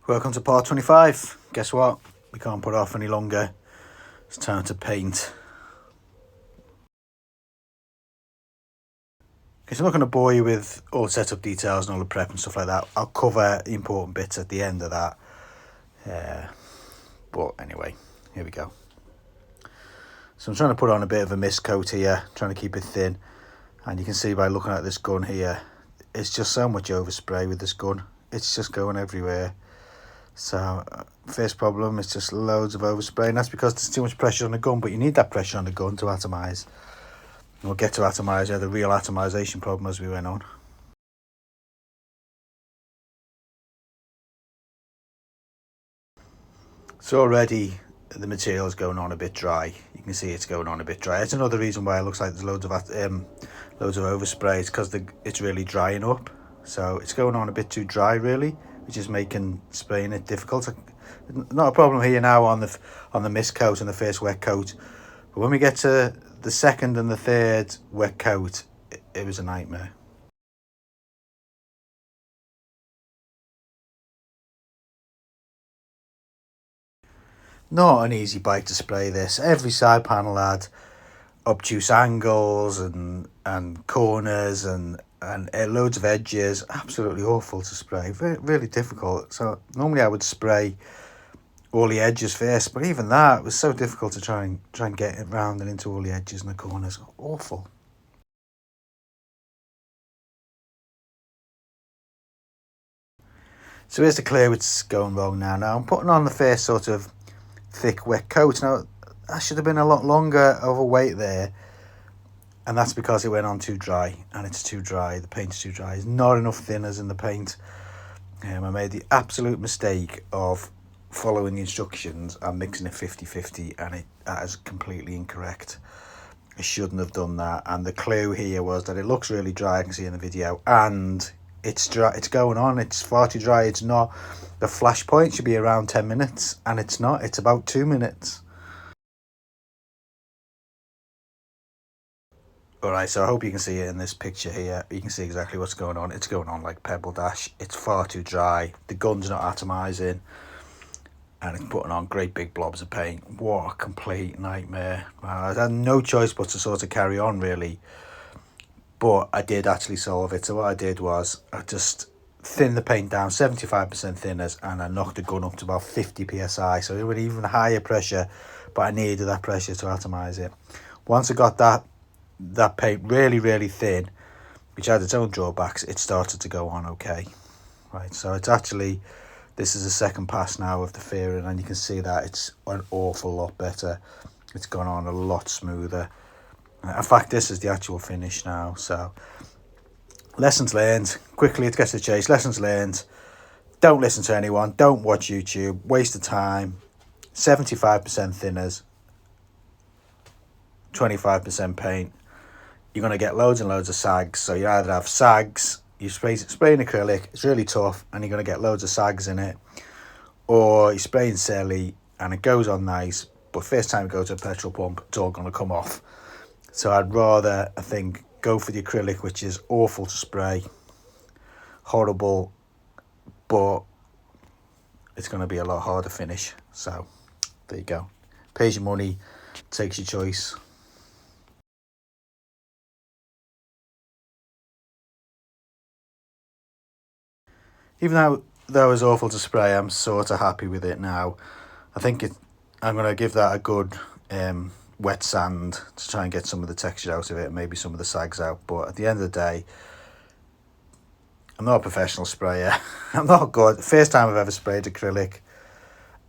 Welcome to part 25. Guess what? We can't put off any longer. It's time to paint. Okay, so I'm not going to bore you with all the setup details and all the prep and stuff like that. I'll cover the important bits at the end of that. But anyway, here we go. So I'm trying to put on a bit of a mist coat here, trying to keep it thin. And you can see by looking at this gun here, it's just so much overspray with this gun. It's just going everywhere. So first problem is just loads of overspray, and that's because there's too much pressure on the gun, but you need that pressure on the gun to atomize. And we'll get to atomize, the real atomization problem as we went on. So already the material is going on a bit dry. You can see it's going on a bit dry. It's another reason why it looks like there's loads of overspray. It's because it's really drying up. So it's going on a bit too dry really, which is making spraying it difficult. Not a problem here now on the mist coat and the first wet coat, but when we get to the second and the third wet coat, it was a nightmare. Not an easy bike to spray this. Every side panel had obtuse angles and corners and loads of edges. Absolutely awful to spray. Really difficult. So normally I would spray all the edges first, but even that was so difficult to try and get it round and into all the edges and the corners. Awful. So here's the clear what's going wrong now. Now I'm putting on the first sort of thick wet coat. Now that should have been a lot longer of a wait there, and that's because it went on too dry, and it's too dry. The paint's too dry. There's not enough thinners in the paint. I made the absolute mistake of following the instructions and mixing it 50-50, and that is completely incorrect. I shouldn't have done that, and the clue here was that it looks really dry, I can see in the video, and it's dry. It's going on. It's far too dry. It's not. The flash point should be around 10 minutes, and it's not. It's about 2 minutes. Alright, so I hope you can see it in this picture here. You can see exactly what's going on. It's going on like Pebble Dash. It's far too dry. The gun's not atomizing, and it's putting on great big blobs of paint. What a complete nightmare. I had no choice but to sort of carry on really, but I did actually solve it. So what I did was I just thinned the paint down 75% thinners, and I knocked the gun up to about 50 psi, so it was even higher pressure, but I needed that pressure to atomize it. Once I got that paint really thin, which had its own drawbacks, it started to go on okay. Right, so it's actually, this is the second pass now of the fairing, and you can see that it's an awful lot better. It's gone on a lot smoother. In fact, this is the actual finish now. So lessons learned. Quickly, let's get to the chase. Lessons learned. Don't listen to anyone. Don't watch YouTube. Waste of time. 75% thinners. 25% paint. You're going to get loads and loads of sags. So you either have sags, you spray in acrylic, it's really tough, and you're going to get loads of sags in it. Or you spray in celly, and it goes on nice, but first time you go to a petrol pump, it's all going to come off. So I'd rather, I think, go for the acrylic, which is awful to spray. Horrible, but it's going to be a lot harder finish. So there you go. Pays your money, takes your choice. Even though it was awful to spray, I'm sort of happy with it now. I think I'm going to give that a good wet sand to try and get some of the texture out of it, maybe some of the sags out. But at the end of the day, I'm not a professional sprayer. I'm not good. First time I've ever sprayed acrylic,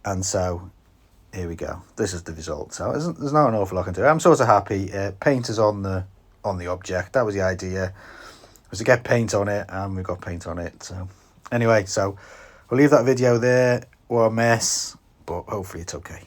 and so here we go. This is the result. So there's not an awful lot I can do. I'm sort of happy. Paint is on the object. That was the idea, was to get paint on it, and we got paint on it. So anyway, so we'll leave that video there. What a mess, but hopefully it's okay.